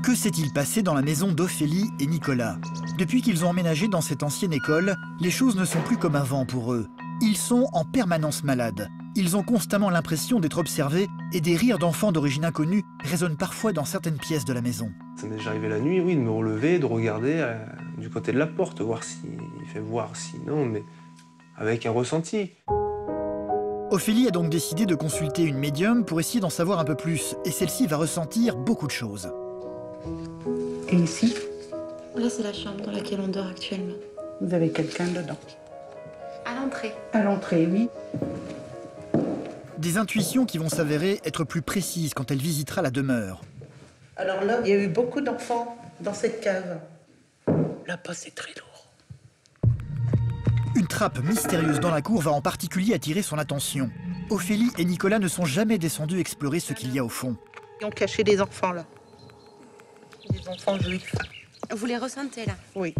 Que s'est-il passé dans la maison d'Ophélie et Nicolas? Depuis qu'ils ont emménagé dans cette ancienne école, les choses ne sont plus comme avant pour eux. Ils sont en permanence malades. Ils ont constamment l'impression d'être observés et des rires d'enfants d'origine inconnue résonnent parfois dans certaines pièces de la maison. Ça m'est déjà arrivé la nuit, oui, de me relever, de regarder du côté de la porte, voir s'il fait voir, sinon, mais avec un ressenti. Ophélie a donc décidé de consulter une médium pour essayer d'en savoir un peu plus, et celle-ci va ressentir beaucoup de choses. Et ici, Là, c'est la chambre dans laquelle on dort actuellement. vous avez quelqu'un dedans. À l'entrée. À l'entrée, oui. Des intuitions qui vont s'avérer être plus précises quand elle visitera la demeure. Alors là, il y a eu beaucoup d'enfants dans cette cave. Là-bas, c'est très lourd. Une trappe mystérieuse dans la cour va en particulier attirer son attention. Ophélie et Nicolas ne sont jamais descendus explorer ce qu'il y a au fond. Ils ont caché des enfants là. Des enfants juifs. Vous les ressentez, là? Oui.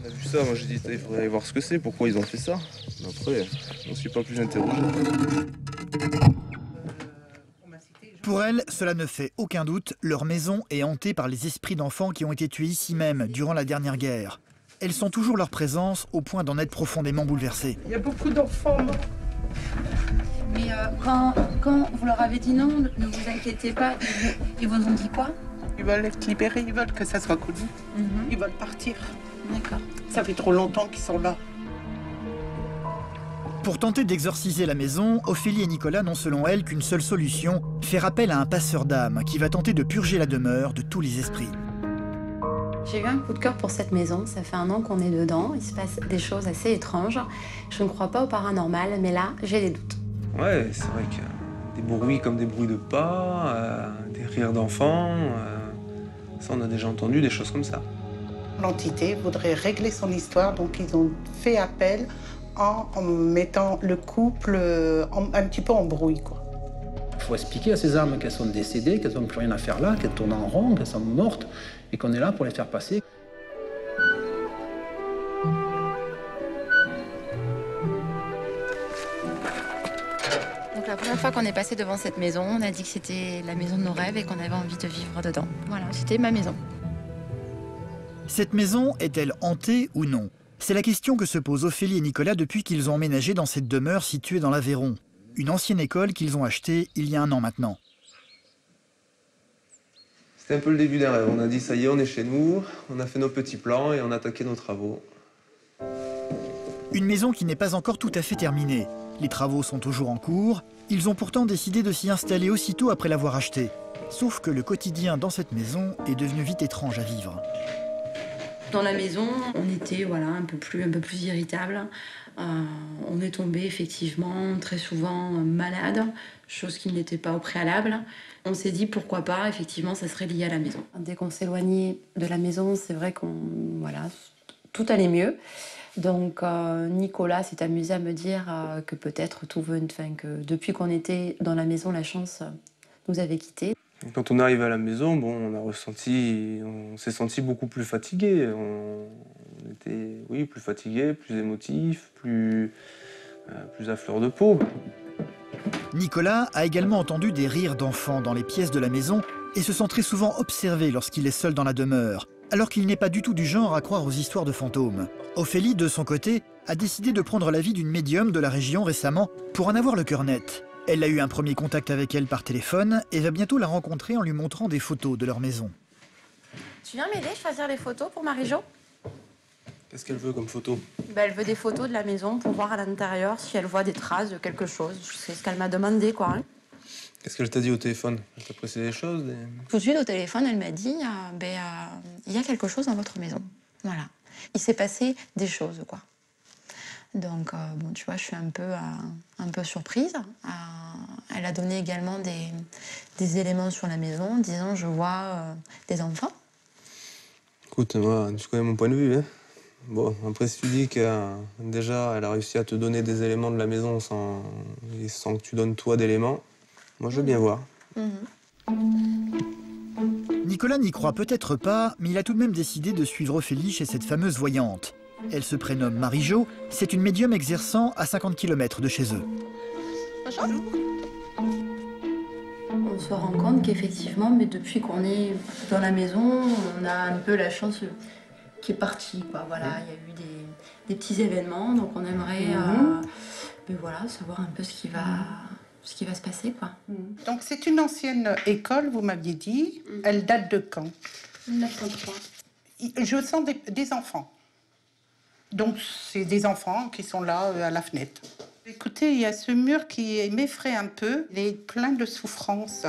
On a vu ça, moi j'ai dit il faudrait aller voir ce que c'est, pourquoi ils ont fait ça. Mais après, on ne s'est pas plus interrogé. Pour elle, cela ne fait aucun doute, leur maison est hantée par les esprits d'enfants qui ont été tués ici même, durant la dernière guerre. Elles sentent toujours leur présence au point d'en être profondément bouleversées. Il y a beaucoup d'enfants. Mais quand vous leur avez dit non, ne vous inquiétez pas, ils vous ont dit quoi? Ils veulent être libérés, ils veulent que ça soit connu. Ils veulent partir. D'accord. Ça fait trop longtemps qu'ils sont là. Pour tenter d'exorciser la maison, Ophélie et Nicolas n'ont selon elle qu'une seule solution, faire appel à un passeur d'âme qui va tenter de purger la demeure de tous les esprits. J'ai eu un coup de cœur pour cette maison, ça fait 1 an qu'on est dedans, il se passe des choses assez étranges. Je ne crois pas au paranormal, mais là, j'ai des doutes. Ouais, c'est vrai qu'il y a des bruits comme des bruits de pas, des rires d'enfants, ça on a déjà entendu des choses comme ça. L'entité voudrait régler son histoire, donc ils ont fait appel en mettant le couple un petit peu en brouille, quoi. Il faut expliquer à ces âmes qu'elles sont décédées, qu'elles n'ont plus rien à faire là, qu'elles tournent en rond, qu'elles sont mortes, et qu'on est là pour les faire passer. Donc la première fois qu'on est passé devant cette maison, on a dit que c'était la maison de nos rêves et qu'on avait envie de vivre dedans. Voilà, c'était ma maison. Cette maison est-elle hantée ou non? C'est la question que se posent Ophélie et Nicolas depuis qu'ils ont emménagé dans cette demeure située dans l'Aveyron, une ancienne école qu'ils ont achetée il y a 1 an maintenant. C'était un peu le début d'un rêve. On a dit ça y est, on est chez nous, on a fait nos petits plans et on a attaqué nos travaux. Une maison qui n'est pas encore tout à fait terminée. Les travaux sont toujours en cours. Ils ont pourtant décidé de s'y installer aussitôt après l'avoir achetée. Sauf que le quotidien dans cette maison est devenu vite étrange à vivre. Dans la maison, on était un peu plus irritable. On est tombé effectivement très souvent malade, chose qui n'était pas au préalable. On s'est dit pourquoi pas, effectivement, ça serait lié à la maison. Dès qu'on s'éloignait de la maison, c'est vrai tout allait mieux. Donc Nicolas s'est amusé à me dire que peut-être que depuis qu'on était dans la maison, la chance nous avait quittés. Quand on est arrivé à la maison, on s'est senti beaucoup plus fatigué. On était, oui, plus fatigué, plus émotif, plus à fleur de peau. Nicolas a également entendu des rires d'enfants dans les pièces de la maison et se sent très souvent observé lorsqu'il est seul dans la demeure, alors qu'il n'est pas du tout du genre à croire aux histoires de fantômes. Ophélie, de son côté, a décidé de prendre l'avis d'une médium de la région récemment pour en avoir le cœur net. Elle a eu un premier contact avec elle par téléphone et va bientôt la rencontrer en lui montrant des photos de leur maison. Tu viens m'aider à choisir les photos pour Marie-Jo? Qu'est-ce qu'elle veut comme photo? Elle veut des photos de la maison pour voir à l'intérieur si elle voit des traces de quelque chose. C'est ce qu'elle m'a demandé, quoi. Qu'est-ce qu'elle t'a dit au téléphone? Elle t'a précisé des choses? Tout de suite, au téléphone, elle m'a dit il y a quelque chose dans votre maison. Voilà. Il s'est passé des choses, quoi. Donc, tu vois, je suis un peu surprise. Elle a donné également des éléments sur la maison, disant je vois des enfants. Écoute, moi, tu connais mon point de vue, hein. Bon, après, si tu dis que déjà, elle a réussi à te donner des éléments de la maison sans que tu donnes toi d'éléments, moi, je veux bien voir. Nicolas n'y croit peut-être pas, mais il a tout de même décidé de suivre Ophélie chez cette fameuse voyante. Elle se prénomme Marie-Jo, c'est une médium exerçant à 50 km de chez eux. Bonjour. on se rend compte qu'effectivement, mais depuis qu'on est dans la maison, on a un peu la chance qui est partie, quoi. Voilà, il y a eu des petits événements, donc on aimerait mais voilà, savoir un peu ce qui va se passer, quoi. Donc c'est une ancienne école, vous m'aviez dit. Elle date de quand? 1933. Je sens des enfants. Donc c'est des enfants qui sont là à la fenêtre. Écoutez, il y a ce mur qui m'effraie un peu. Il est plein de souffrance.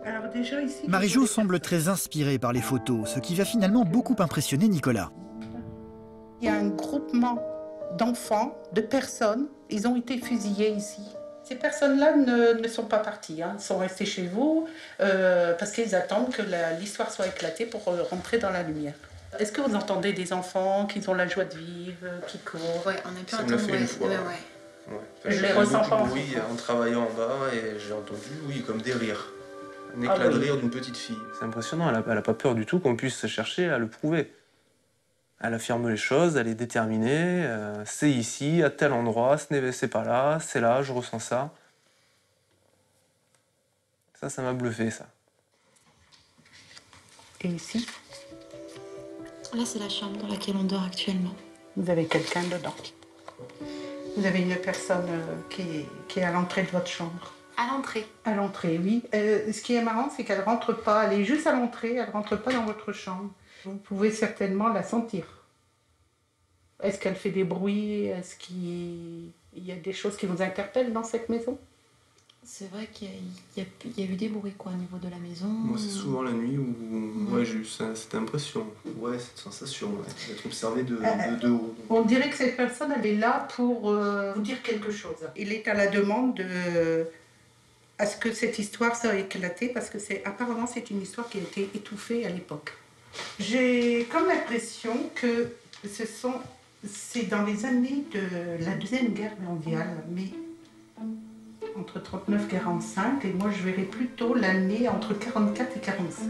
Alors déjà ici... Marie-Jo semble très inspirée par les photos, ce qui va finalement beaucoup impressionner Nicolas. Il y a un groupement d'enfants, de personnes. Ils ont été fusillés ici. Ces personnes-là ne sont pas parties, hein. Ils sont restés chez vous parce qu'ils attendent que l'histoire soit éclatée pour rentrer dans la lumière. Est-ce que vous entendez des enfants qui ont la joie de vivre, qui courent? Ouais, on a pu Ça me entendre. l'a fait une fois. Ouais. Ouais. Je les ressens pas. Oui, en travaillant en bas, et j'ai entendu, oui, comme des rires. Un éclat de rire d'une petite fille. C'est impressionnant, elle a pas peur du tout qu'on puisse chercher à le prouver. Elle affirme les choses, elle est déterminée, c'est ici, à tel endroit, c'est pas là, c'est là, je ressens ça. Ça m'a bluffé, ça. Et ici, Là, c'est la chambre dans laquelle on dort actuellement. vous avez quelqu'un dedans. Vous avez une personne qui est à l'entrée de votre chambre. À l'entrée. À l'entrée, oui. Ce qui est marrant, c'est qu'elle ne rentre pas. Elle est juste à l'entrée, elle ne rentre pas dans votre chambre. Vous pouvez certainement la sentir. Est-ce qu'elle fait des bruits? Est-ce qu'il y a des choses qui vous interpellent dans cette maison? C'est vrai qu'il y a eu des bruits, quoi, au niveau de la maison. Moi, c'est souvent la nuit où j'ai eu cette impression. Ouais, cette sensation d'être observé de haut. On dirait que cette personne, elle est là pour vous dire quelque chose. Il est à la demande à ce que cette histoire soit éclatée, parce que apparemment c'est une histoire qui a été étouffée à l'époque. J'ai comme l'impression que c'est dans les années de la Deuxième Guerre mondiale, mais entre 39 et 45, et moi je verrais plutôt l'année entre 44 et 45.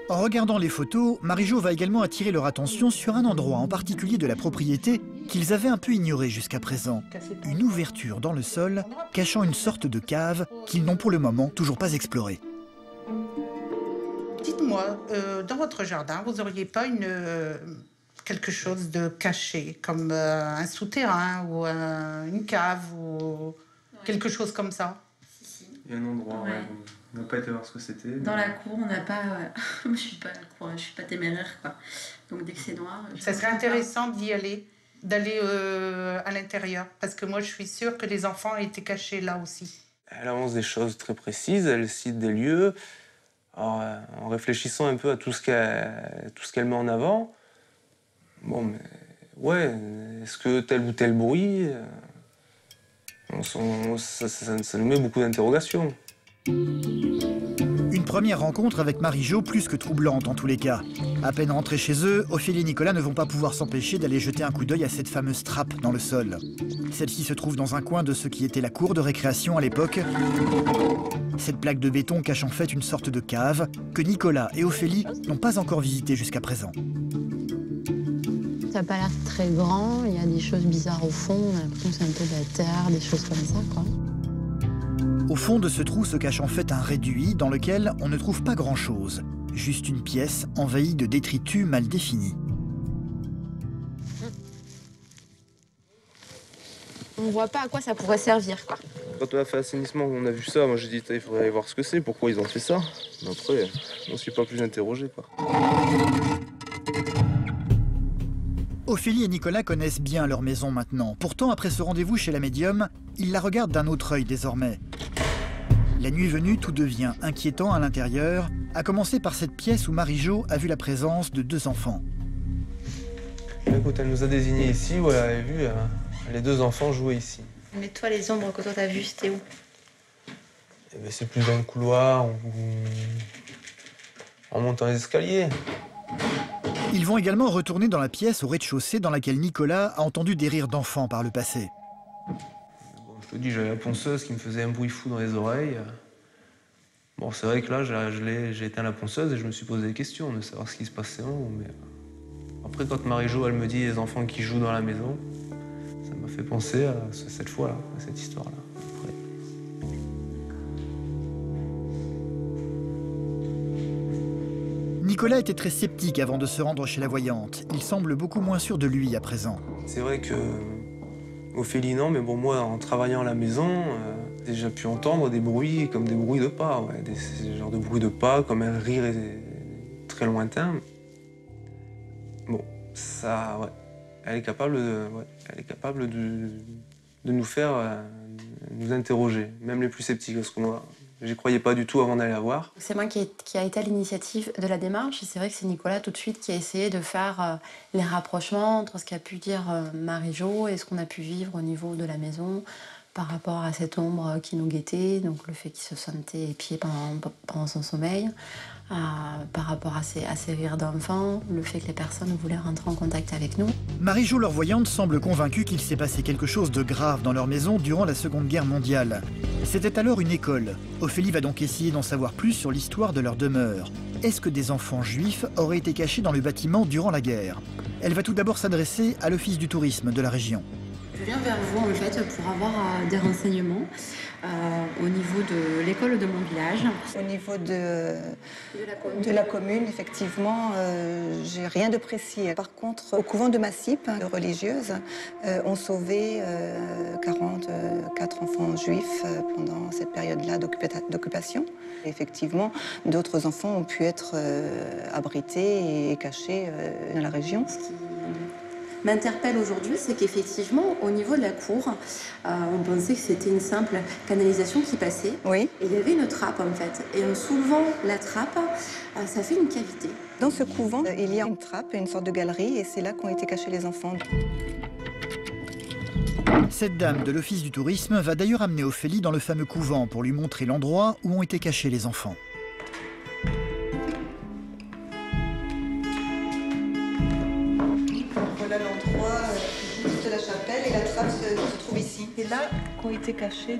En regardant les photos, Marie-Jo va également attirer leur attention sur un endroit en particulier de la propriété qu'ils avaient un peu ignoré jusqu'à présent. Une ouverture dans le sol cachant une sorte de cave qu'ils n'ont pour le moment toujours pas explorée. Dites-moi, dans votre jardin, vous n'auriez pas quelque chose de caché, comme un souterrain ou une cave ou quelque chose comme ça? Il y a un endroit, Ouais. on n'a pas été voir ce que c'était. Dans la cour, on n'a pas... je suis pas téméraire, quoi. Donc dès que c'est noir... Ça serait intéressant d'y aller, d'aller à l'intérieur, parce que moi je suis sûre que les enfants étaient cachés là aussi. Elle avance des choses très précises, elle cite des lieux. Alors, en réfléchissant un peu à tout ce qu'elle met en avant, bon, mais ouais, est-ce que tel ou tel bruit, ça nous met beaucoup d'interrogations. Une première rencontre avec Marie-Jo plus que troublante en tous les cas. À peine rentrés chez eux, Ophélie et Nicolas ne vont pas pouvoir s'empêcher d'aller jeter un coup d'œil à cette fameuse trappe dans le sol. Celle-ci se trouve dans un coin de ce qui était la cour de récréation à l'époque. Cette plaque de béton cache en fait une sorte de cave que Nicolas et Ophélie n'ont pas encore visitée jusqu'à présent. Ça n'a pas l'air très grand, il y a des choses bizarres au fond, on a l'impression que c'est un peu de la terre, des choses comme ça, quoi. Au fond de ce trou se cache en fait un réduit dans lequel on ne trouve pas grand-chose. Juste une pièce envahie de détritus mal définis. On voit pas à quoi ça pourrait servir, quoi. Quand on a fait l'assainissement, on a vu ça, moi j'ai dit il faudrait aller voir ce que c'est, pourquoi ils ont fait ça. Mais après, on ne s'est pas plus interrogé, quoi. Ophélie et Nicolas connaissent bien leur maison maintenant. Pourtant, après ce rendez-vous chez la médium, ils la regardent d'un autre œil désormais. La nuit venue, tout devient inquiétant à l'intérieur, à commencer par cette pièce où Marie-Jo a vu la présence de 2 enfants. Écoute, elle nous a désignés ici, où elle avait vu les 2 enfants jouer ici. Mais toi, les ombres que toi t'as vues, c'était où? Eh ben, c'est plus dans le couloir, en montant les escaliers. Ils vont également retourner dans la pièce au rez-de-chaussée dans laquelle Nicolas a entendu des rires d'enfants par le passé. Bon, je te dis, j'avais la ponceuse qui me faisait un bruit fou dans les oreilles. Bon, c'est vrai que là, j'ai éteint la ponceuse et je me suis posé des questions de savoir ce qui se passait en haut. Mais après, quand Marie-Jo, elle me dit les enfants qui jouent dans la maison, ça m'a fait penser à cette fois-là, à cette histoire-là. Après. Nicolas était très sceptique avant de se rendre chez la voyante. Il semble beaucoup moins sûr de lui à présent. C'est vrai que Ophélie, non, mais bon, moi, en travaillant à la maison, j'ai déjà pu entendre des bruits comme des bruits de pas, ouais, des genres de bruits de pas, comme un rire très lointain. Bon, ça, ouais, elle est capable de nous faire nous interroger, même les plus sceptiques, parce que moi, j'y croyais pas du tout avant d'aller la voir. C'est moi qui a été à l'initiative de la démarche. Et c'est vrai que c'est Nicolas tout de suite qui a essayé de faire les rapprochements entre ce qu'a pu dire Marie-Jo et ce qu'on a pu vivre au niveau de la maison par rapport à cette ombre qui nous guettait, donc le fait qu'il se sentait épié pendant son sommeil, par rapport à ces rires d'enfants, le fait que les personnes voulaient rentrer en contact avec nous. Marie-Jo, leur voyante, semble convaincue qu'il s'est passé quelque chose de grave dans leur maison durant la Seconde Guerre mondiale. C'était alors une école. Ophélie va donc essayer d'en savoir plus sur l'histoire de leur demeure. Est-ce que des enfants juifs auraient été cachés dans le bâtiment durant la guerre? Elle va tout d'abord s'adresser à l'Office du tourisme de la région. Je viens vers vous en fait pour avoir des renseignements au niveau de l'école de mon village. Au niveau de la commune, effectivement, j'ai rien de précis. Par contre, au couvent de Massip, de religieuses ont sauvé 44 enfants juifs pendant cette période-là d'occupation. Effectivement, d'autres enfants ont pu être abrités et cachés dans la région. M'interpelle aujourd'hui, c'est qu'effectivement, au niveau de la cour, on pensait que c'était une simple canalisation qui passait. Oui. Et il y avait une trappe, en fait. Et en soulevant la trappe, ça fait une cavité. Dans ce couvent, il y a une trappe, une sorte de galerie, et c'est là qu'ont été cachés les enfants. Cette dame de l'Office du tourisme va d'ailleurs amener Ophélie dans le fameux couvent pour lui montrer l'endroit où ont été cachés les enfants. Voilà l'endroit de la chapelle et la trappe se trouve ici. C'est là qu'ont été cachés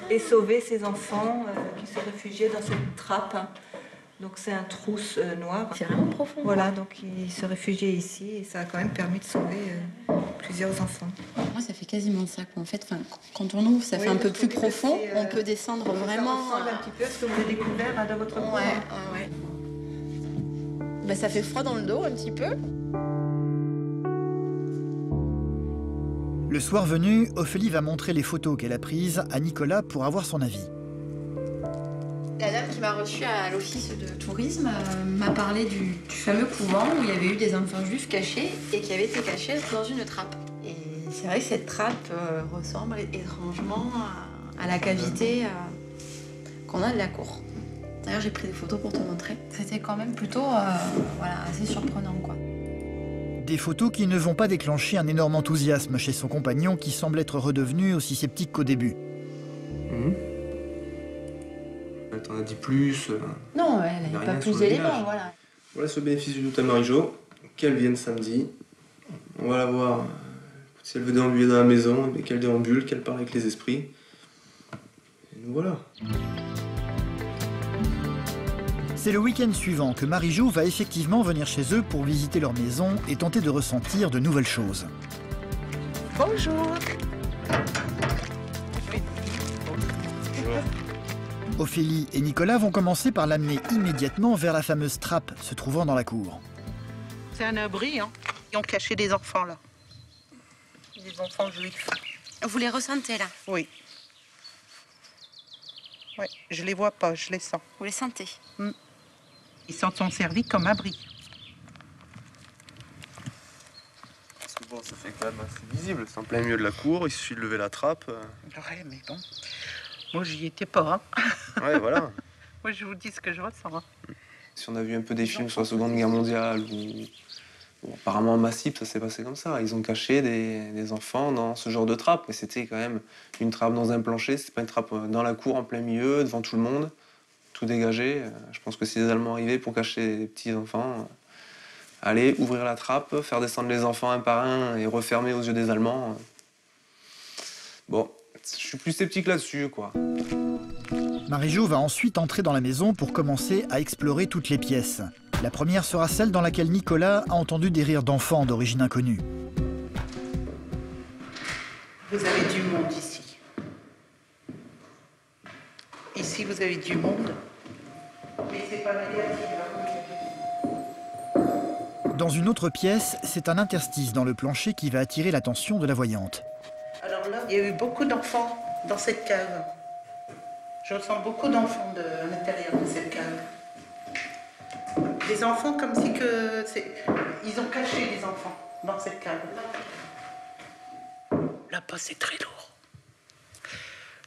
et sauvés ces enfants qui se réfugiaient dans cette trappe. Donc c'est un trou noir. C'est vraiment profond. Voilà, donc ils se réfugiaient ici et ça a quand même permis de sauver plusieurs enfants. Moi, ça fait quasiment ça. En fait, quand on ouvre, ça fait un peu plus profond. On peut descendre vraiment. Ça ressemble un petit peu à ce que vous avez découvert dans votre couvent. Ouais. Ben, ça fait froid dans le dos un petit peu. Le soir venu, Ophélie va montrer les photos qu'elle a prises à Nicolas pour avoir son avis. La dame qui m'a reçue à l'office de tourisme m'a parlé du fameux couvent où il y avait eu des enfants juifs cachés et qui avaient été cachés dans une trappe. Et c'est vrai que cette trappe ressemble étrangement à la cavité qu'on a de la cour. D'ailleurs, j'ai pris des photos pour te montrer. C'était quand même plutôt assez surprenant, quoi. Des photos qui ne vont pas déclencher un énorme enthousiasme chez son compagnon qui semble être redevenu aussi sceptique qu'au début. Elle t'en a dit plus. Non, elle n'avait pas plus d'éléments, voilà. Voilà ce bénéfice du doute à Marie-Jo, qu'elle vienne samedi. On va la voir. Si elle veut déambuler dans la maison, qu'elle déambule, qu'elle parle avec les esprits. Et nous voilà. C'est le week-end suivant que Marie-Jo va effectivement venir chez eux pour visiter leur maison et tenter de ressentir de nouvelles choses. Bonjour. Ophélie et Nicolas vont commencer par l'amener immédiatement vers la fameuse trappe se trouvant dans la cour. C'est un abri, hein. Ils ont caché des enfants là. Des enfants juifs. Vous les ressentez, là? Oui. Oui, je les vois pas, je les sens. Vous les sentez? Ils s'en sont servis comme abri. Parce que bon, ça fait quand même assez visible. C'est en plein milieu de la cour, il suffit de lever la trappe. Ouais, mais bon. Moi, j'y étais pas, hein. Ouais, voilà. Moi, je vous dis ce que je ressens. Hein. Si on a vu un peu des films sur la Seconde Guerre mondiale, ou apparemment Massip, ça s'est passé comme ça. Ils ont caché des enfants dans ce genre de trappe. Mais c'était quand même une trappe dans un plancher, c'était pas une trappe dans la cour, en plein milieu, devant tout le monde, tout dégagé. Je pense que si les Allemands arrivaient pour cacher les petits enfants, aller ouvrir la trappe, faire descendre les enfants un par un et refermer aux yeux des Allemands. Bon, je suis plus sceptique là-dessus, quoi. Marie-Jo va ensuite entrer dans la maison pour commencer à explorer toutes les pièces. La première sera celle dans laquelle Nicolas a entendu des rires d'enfants d'origine inconnue. Vous avez du monde ici. Ici, vous avez du monde. Mais c'est pas négatif. Hein. Dans une autre pièce, c'est un interstice dans le plancher qui va attirer l'attention de la voyante. Alors là, il y a eu beaucoup d'enfants dans cette cave. Je ressens beaucoup d'enfants à l'intérieur de cette cave. Des enfants comme si que ils ont caché les enfants dans cette cave. Là-bas, c'est très lourd.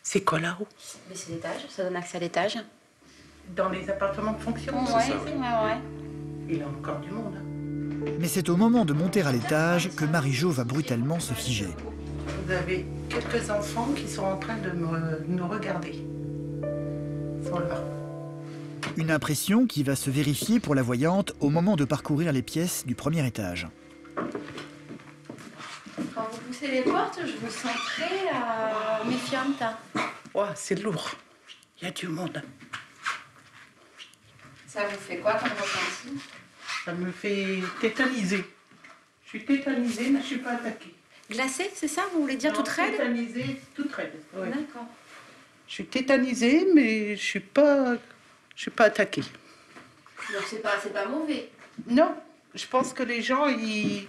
C'est quoi là-haut? Mais c'est l'étage, ça donne accès à l'étage. Dans les appartements de fonction? Ouais. Il y a encore du monde. Mais c'est au moment de monter à l'étage que Marie-Jo va brutalement se figer. Vous avez quelques enfants qui sont en train de nous regarder. Ils sont là. Une impression qui va se vérifier pour la voyante au moment de parcourir les pièces du premier étage. Quand vous poussez les portes, je vous sens très méfiante. Ouais, c'est lourd. Il y a du monde. Ça vous fait quoi comme ressenti? Ça me fait tétaniser. Je suis tétanisée, mais je ne suis pas attaquée. Glacée, c'est ça? Vous voulez dire toute raide? Tétanisée, toute raide. Ouais. D'accord. Je suis tétanisée, mais je suis pas attaquée. Donc c'est pas mauvais. Non, je pense que les gens ils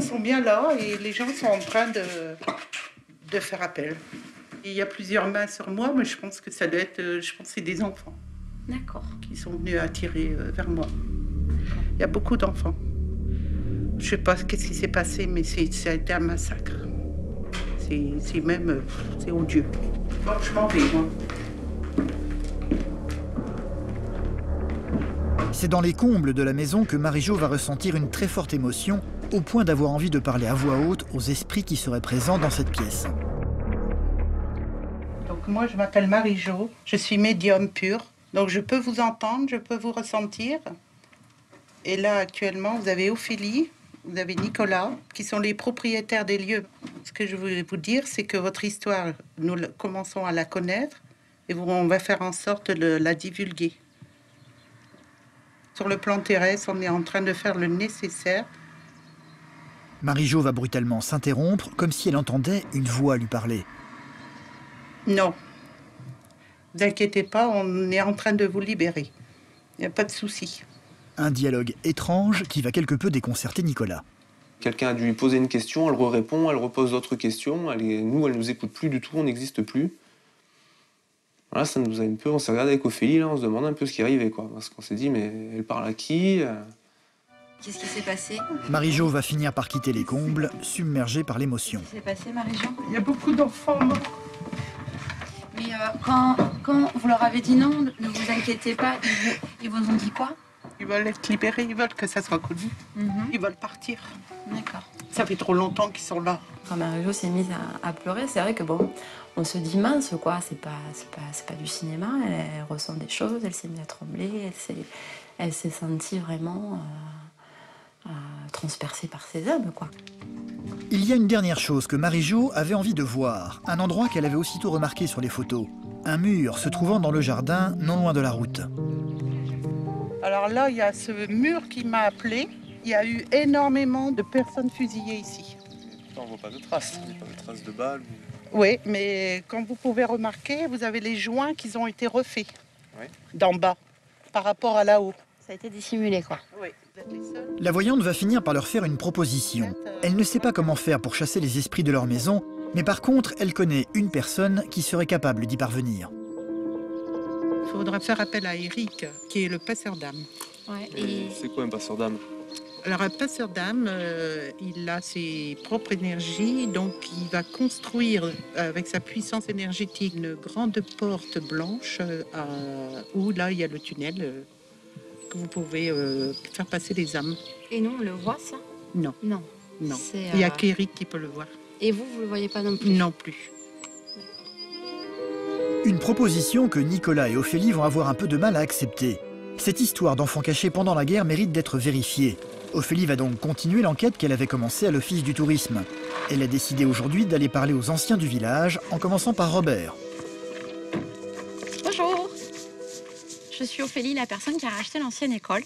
sont bien là et les gens sont en train de faire appel. Il y a plusieurs mains sur moi, mais je pense que ça doit être, je pense que c'est des enfants. D'accord. Qui sont venus attirer vers moi. Il y a beaucoup d'enfants. Je sais pas qu'est-ce qui s'est passé, mais ça a été un massacre. C'est même, c'est odieux. Bon, je m'en vais, moi. C'est dans les combles de la maison que Marie-Jo va ressentir une très forte émotion, au point d'avoir envie de parler à voix haute aux esprits qui seraient présents dans cette pièce. Donc moi, je m'appelle Marie-Jo, je suis médium pur. Donc je peux vous entendre, je peux vous ressentir. Et là, actuellement, vous avez Ophélie, vous avez Nicolas, qui sont les propriétaires des lieux. Ce que je voulais vous dire, c'est que votre histoire, nous commençons à la connaître et on va faire en sorte de la divulguer. Sur le plan terrestre, on est en train de faire le nécessaire. Marie-Jo va brutalement s'interrompre, comme si elle entendait une voix lui parler. Non. Ne vous inquiétez pas, on est en train de vous libérer. Il n'y a pas de souci. Un dialogue étrange qui va quelque peu déconcerter Nicolas. Quelqu'un a dû lui poser une question, elle répond, elle repose d'autres questions. Elle nous écoute plus du tout, on n'existe plus. Voilà, ça nous a un peu... On s'est regardé avec Ophélie, là, on se demande un peu ce qui arrivait, quoi. Parce qu'on s'est dit, mais elle parle à qui? Qu'est-ce qui s'est passé? Marie-Jo va finir par quitter les combles, submergée par l'émotion. Qu'est-ce qui s'est passé, Marie-Jo? Il y a beaucoup d'enfants morts. Mais quand vous leur avez dit non, ne vous inquiétez pas, ils vous ont dit quoi? Ils veulent être libérés, ils veulent que ça soit connu. Ils veulent partir. D'accord. Ça fait trop longtemps qu'ils sont là. Quand Marie-Jo s'est mise à pleurer, c'est vrai que bon, on se dit mince quoi, c'est pas du cinéma, elle ressent des choses, elle s'est mise à trembler, elle s'est sentie vraiment transpercée par ses âmes quoi. Il y a une dernière chose que Marie-Jo avait envie de voir, un endroit qu'elle avait aussitôt remarqué sur les photos. Un mur se trouvant dans le jardin, non loin de la route. Alors là, il y a ce mur qui m'a appelé. Il y a eu énormément de personnes fusillées ici. On ne voit pas de traces, il n'y a pas de traces de balles. Oui, mais comme vous pouvez remarquer, vous avez les joints qui ont été refaits d'en bas par rapport à là-haut. Ça a été dissimulé quoi. Oui, vous êtes les seuls. La voyante va finir par leur faire une proposition. Elle ne sait pas comment faire pour chasser les esprits de leur maison, mais par contre, elle connaît une personne qui serait capable d'y parvenir. Il faudra faire appel à Eric, qui est le passeur d'âme. Ouais, C'est quoi un passeur d'âme? Alors un passeur d'âme, il a ses propres énergies, donc il va construire avec sa puissance énergétique une grande porte blanche où là il y a le tunnel que vous pouvez faire passer les âmes. Et nous on le voit ça? Non, Non. non. C'est, Il n'y a qu'Eric qui peut le voir. Et vous le voyez pas non plus? Non plus. Une proposition que Nicolas et Ophélie vont avoir un peu de mal à accepter. Cette histoire d'enfants cachés pendant la guerre mérite d'être vérifiée. Ophélie va donc continuer l'enquête qu'elle avait commencée à l'Office du tourisme. Elle a décidé aujourd'hui d'aller parler aux anciens du village, en commençant par Robert. Bonjour. Je suis Ophélie, la personne qui a racheté l'ancienne école.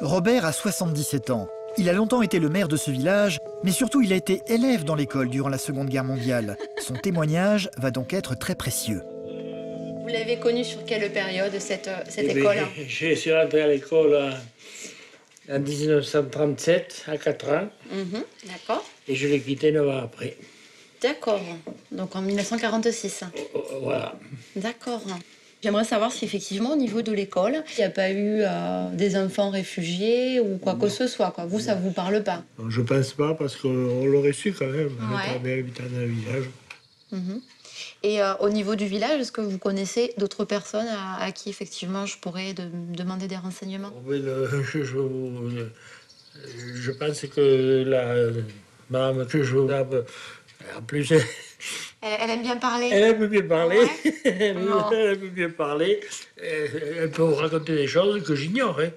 Robert a 77 ans. Il a longtemps été le maire de ce village, mais surtout il a été élève dans l'école durant la Seconde Guerre mondiale. Son témoignage va donc être très précieux. Vous l'avez connue sur quelle période, cette école? Je suis rentré à l'école en 1937, à 4 ans. D'accord. Et je l'ai quitté 9 ans après. D'accord. Donc en 1946. Voilà. D'accord. J'aimerais savoir si effectivement au niveau de l'école, il n'y a pas eu des enfants réfugiés ou quoi que ce soit. Quoi. Vous, ça ne vous parle pas? Je pense pas parce qu'on l'aurait su quand même. Ouais. On est habitant dans le village. Et au niveau du village, est-ce que vous connaissez d'autres personnes à qui effectivement je pourrais demander des renseignements? Je pense que la madame que je tape, en plus, Elle aime bien parler? elle aime bien parler. Ouais. Elle aime bien parler. Elle peut vous raconter des choses que j'ignore. Hein.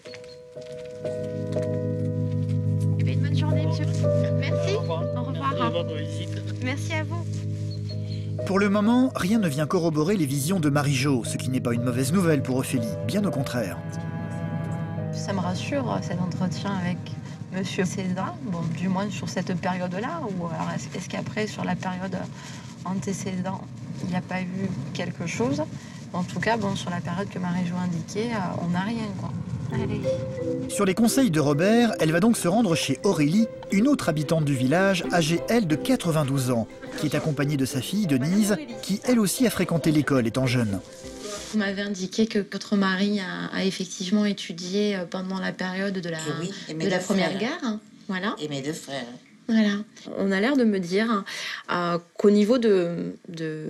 Une bonne journée, monsieur. Merci. Au revoir. Au revoir. Merci à vous. Pour le moment, rien ne vient corroborer les visions de Marie-Jo, ce qui n'est pas une mauvaise nouvelle pour Ophélie, bien au contraire. Ça me rassure, cet entretien avec monsieur César, bon, du moins sur cette période-là, ou alors est-ce qu'après, sur la période antécédente, il n'y a pas eu quelque chose? En tout cas, bon, sur la période que Marie-Jo indiquait, on n'a rien, quoi. Allez. Sur les conseils de Robert, elle va donc se rendre chez Aurélie, une autre habitante du village, âgée, elle, de 92 ans, qui est accompagnée de sa fille, Denise, qui, elle aussi, a fréquenté l'école étant jeune. Vous m'avez indiqué que votre mari a effectivement étudié pendant la période de la Première Guerre. Hein. Voilà. Et mes 2 frères. Voilà. On a l'air de me dire qu'au niveau de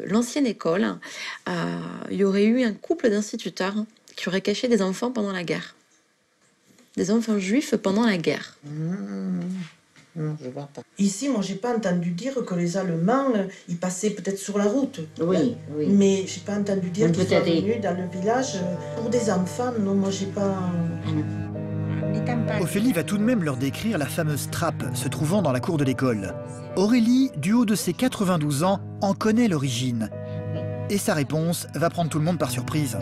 l'ancienne école, il y aurait eu un couple d'instituteurs qui auraient caché des enfants pendant la guerre. Des enfants juifs pendant la guerre. Non, je vois pas. Ici, moi, j'ai pas entendu dire que les Allemands, ils passaient peut-être sur la route. Oui, oui. Mais j'ai pas entendu dire qu'ils soient venus dans le village pour des enfants. Non, moi, j'ai pas... Ophélie va tout de même leur décrire la fameuse trappe se trouvant dans la cour de l'école. Aurélie, du haut de ses 92 ans, en connaît l'origine. Et sa réponse va prendre tout le monde par surprise.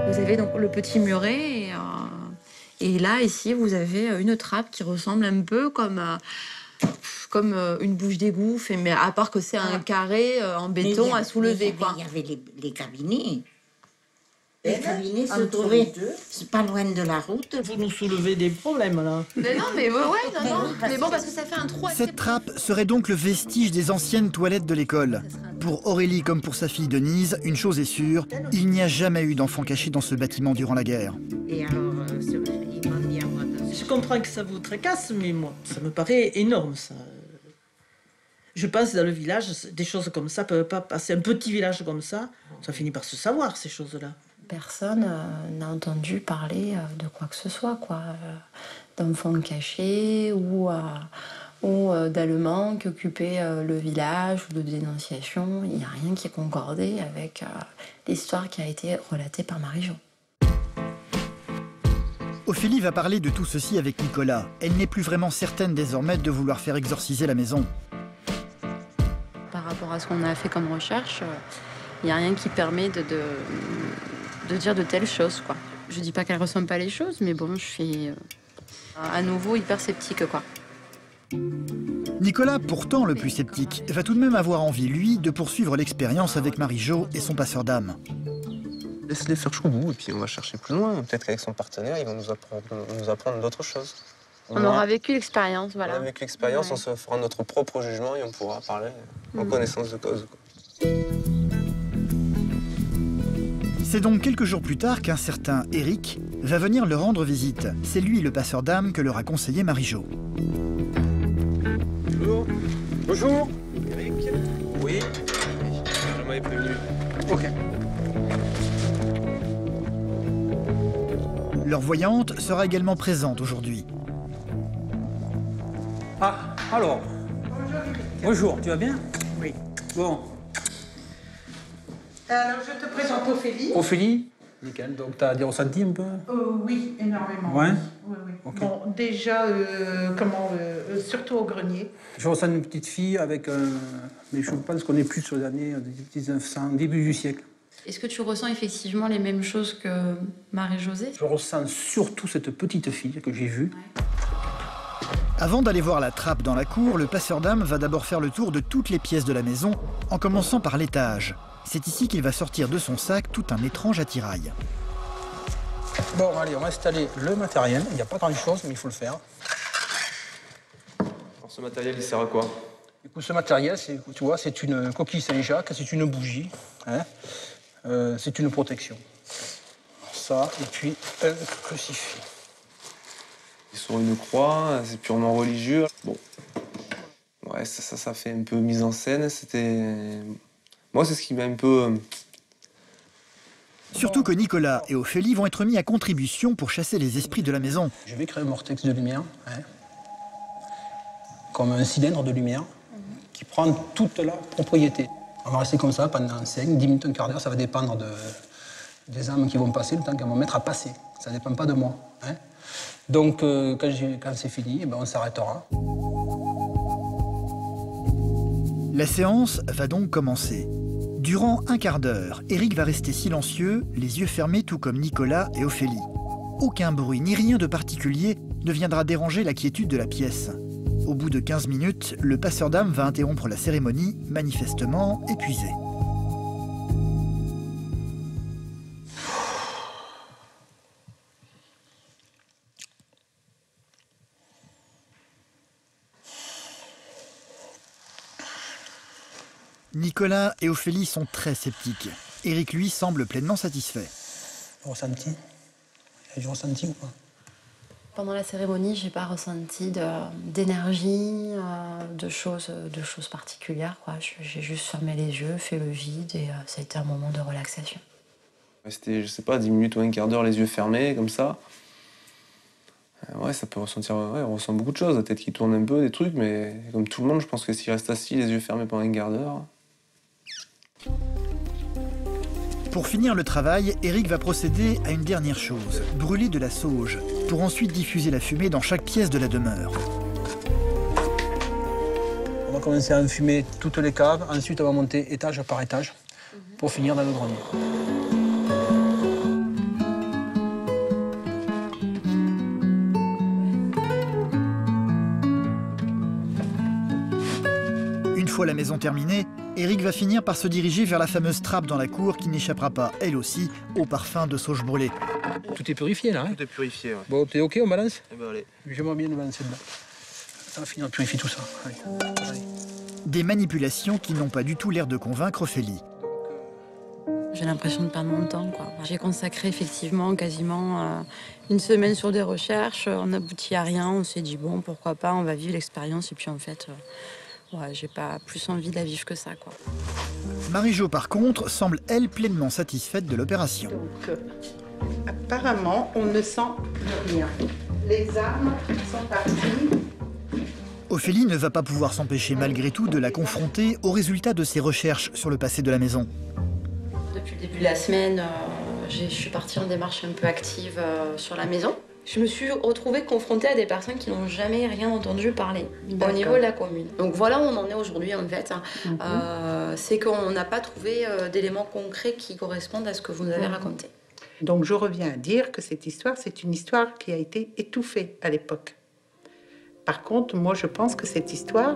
Vous avez donc le petit muret et là, ici, vous avez une trappe qui ressemble un peu comme une bouche d'égout, mais à part que c'est un carré en béton à soulever. Il y avait les cabinets. Les cabinets se trouvaient pas loin de la route. Vous nous soulevez des problèmes, là. Mais non, mais ouais, non. Mais bon, parce que ça fait un trou. Cette trappe serait donc le vestige des anciennes toilettes de l'école. Pour Aurélie comme pour sa fille Denise, une chose est sûre, il n'y a jamais eu d'enfants cachés dans ce bâtiment durant la guerre. Et alors, il m'a mis à moi. Je comprends que ça vous tracasse, mais moi, ça me paraît énorme, ça. Je pense que dans le village, des choses comme ça peuvent pas passer. Un petit village comme ça finit par se savoir, ces choses-là. Personne n'a entendu parler de quoi que ce soit, quoi. D'enfants cachés ou d'Allemands qui occupaient le village ou de dénonciation. Il n'y a rien qui est concordé avec l'histoire qui a été relatée par Marie-Jo. Ophélie va parler de tout ceci avec Nicolas. Elle n'est plus vraiment certaine désormais de vouloir faire exorciser la maison. Par rapport à ce qu'on a fait comme recherche, il n'y a rien qui permet de dire de telles choses, quoi. Je dis pas qu'elle ressent pas les choses, mais bon, je suis à nouveau hyper sceptique, quoi. Nicolas, pourtant le plus sceptique, va tout de même avoir envie, lui, de poursuivre l'expérience avec Marie-Jo et son passeur d'âme. Laisse-les faire jusqu'au bout et puis on va chercher plus loin. Peut-être qu'avec son partenaire, ils vont nous apprendre d'autres choses. On aura vécu l'expérience, voilà. On a vécu l'expérience, ouais. On se fera notre propre jugement et on pourra parler en connaissance de cause, quoi. C'est donc quelques jours plus tard qu'un certain Eric va venir leur rendre visite. C'est lui le passeur d'âme que leur a conseillé Marie-Jo. Bonjour. Bonjour. Eric. Oui. Je m'avais prévenu. Ok. Leur voyante sera également présente aujourd'hui. Ah, alors. Bonjour, tu vas bien? Oui. Bon. Alors, je te présente Ophélie. Ophélie? Nickel. Donc, tu as des ressentis un peu? Oui, énormément. Ouais? Oui. Okay. Bon, déjà, surtout au grenier. Je ressens une petite fille avec mais je pense qu'on est plus sur les années 1900, début du siècle. Est-ce que tu ressens effectivement les mêmes choses que Marie-Josée? Je ressens surtout cette petite fille que j'ai vue. Ouais. Avant d'aller voir la trappe dans la cour, le passeur d'âme va d'abord faire le tour de toutes les pièces de la maison, en commençant par l'étage. C'est ici qu'il va sortir de son sac tout un étrange attirail. Bon, allez, on va installer le matériel. Il n'y a pas grand-chose, mais il faut le faire. Alors, ce matériel, il sert à quoi? Écoute, ce matériel, tu vois, c'est une coquille Saint-Jacques, c'est une bougie, hein, c'est une protection. Ça, et puis un crucifix. Sur une croix, c'est purement religieux. Bon, ouais, ça fait un peu mise en scène. Moi, c'est ce qui m'a un peu... Surtout que Nicolas et Ophélie vont être mis à contribution pour chasser les esprits de la maison. Je vais créer un vortex de lumière, hein, comme un cylindre de lumière, qui prend toute la propriété. On va rester comme ça pendant 5, 10 minutes, un quart d'heure, ça va dépendre des âmes qui vont passer, le temps qu'elles vont mettre à passer. Ça ne dépend pas de moi. Hein. Donc, quand c'est fini, on s'arrêtera. La séance va donc commencer. Durant un quart d'heure, Éric va rester silencieux, les yeux fermés tout comme Nicolas et Ophélie. Aucun bruit ni rien de particulier ne viendra déranger la quiétude de la pièce. Au bout de 15 minutes, le passeur d'âme va interrompre la cérémonie, manifestement épuisé. Nicolas et Ophélie sont très sceptiques. Éric, lui, semble pleinement satisfait. Ressenti? Il y a du ressenti ou pas? Pendant la cérémonie, j'ai pas ressenti d'énergie, de choses particulières, quoi. J'ai juste fermé les yeux, fait le vide et ça a été un moment de relaxation. Rester, je sais pas, 10 minutes ou un quart d'heure les yeux fermés, comme ça. Ouais, ça peut ressentir... Ouais, on ressent beaucoup de choses, la tête qui tourne un peu, des trucs, mais comme tout le monde, je pense que s'il reste assis, les yeux fermés pendant un quart d'heure... Pour finir le travail, Éric va procéder à une dernière chose, brûler de la sauge, pour ensuite diffuser la fumée dans chaque pièce de la demeure. On va commencer à enfumer toutes les caves, ensuite on va monter étage par étage, pour finir dans le grenier. Une fois la maison terminée, Éric va finir par se diriger vers la fameuse trappe dans la cour qui n'échappera pas, elle aussi, au parfum de sauge brûlée. Tout est purifié là, hein? Tout est purifié, ouais. Bon, t'es OK, on balance? Eh ben allez. J'aimerais bien le balancer dedans. Ça va finir de purifier tout ça. Allez. Allez. Des manipulations qui n'ont pas du tout l'air de convaincre Ophélie. J'ai l'impression de perdre mon temps, quoi. J'ai consacré effectivement quasiment une semaine sur des recherches, on n'aboutit à rien, on s'est dit bon, pourquoi pas, on va vivre l'expérience et puis en fait... Ouais, j'ai pas plus envie de la vivre que ça, quoi. Marie-Jo, par contre, semble, elle, pleinement satisfaite de l'opération. Donc, apparemment, on ne sent rien. Les âmes sont parties. Ophélie ne va pas pouvoir s'empêcher, malgré tout, de la confronter aux résultats de ses recherches sur le passé de la maison. Depuis le début de la semaine, je suis partie en démarche un peu active sur la maison. Je me suis retrouvée confrontée à des personnes qui n'ont jamais rien entendu parler au niveau de la commune. Donc voilà où on en est aujourd'hui en fait. C'est qu'on n'a pas trouvé d'éléments concrets qui correspondent à ce que vous nous avez raconté. Donc je reviens à dire que cette histoire, c'est une histoire qui a été étouffée à l'époque. Par contre, moi je pense que cette histoire,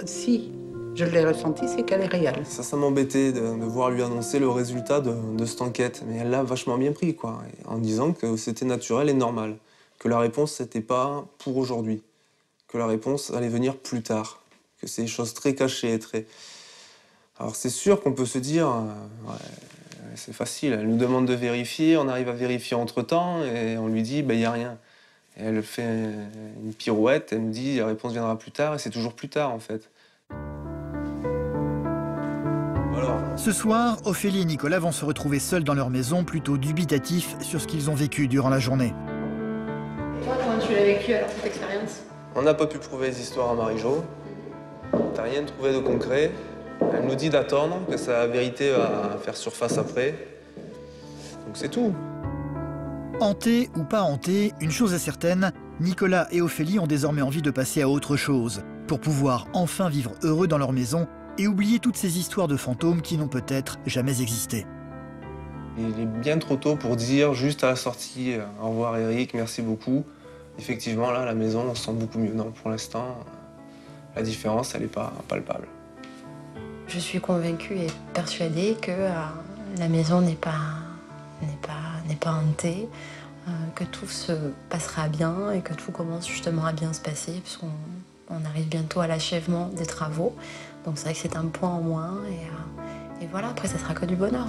si je l'ai ressentie, c'est qu'elle est réelle. Ça m'embêtait de voir lui annoncer le résultat de cette enquête. Mais elle l'a vachement bien pris, quoi. En disant que c'était naturel et normal. Que la réponse, c'était pas pour aujourd'hui. Que la réponse allait venir plus tard. Que c'est des choses très cachées, très... Alors c'est sûr qu'on peut se dire, ouais, c'est facile, elle nous demande de vérifier, on arrive à vérifier entre-temps, et on lui dit, il n'y a rien. Et elle fait une pirouette, elle nous dit, la réponse viendra plus tard, et c'est toujours plus tard, en fait. Alors. Ce soir, Ophélie et Nicolas vont se retrouver seuls dans leur maison, plutôt dubitatifs sur ce qu'ils ont vécu durant la journée. Toi, comment tu l'as vécu alors, cette expérience? On n'a pas pu prouver les histoires à Marie-Jo. T'as rien trouvé de concret. Elle nous dit d'attendre, que sa vérité va faire surface après. Donc c'est tout. Hantés ou pas hantés, une chose est certaine, Nicolas et Ophélie ont désormais envie de passer à autre chose, pour pouvoir enfin vivre heureux dans leur maison et oublier toutes ces histoires de fantômes qui n'ont peut-être jamais existé. Il est bien trop tôt pour dire, juste à la sortie, au revoir Éric, merci beaucoup. Effectivement, là, à la maison, on se sent beaucoup mieux. Non, pour l'instant, la différence, elle n'est pas palpable. Je suis convaincue et persuadée que la maison n'est pas hantée, que tout se passera bien et que tout commence justement à bien se passer puisqu'on arrive bientôt à l'achèvement des travaux. Donc c'est vrai que c'est un point en moins et voilà, après ça sera que du bonheur.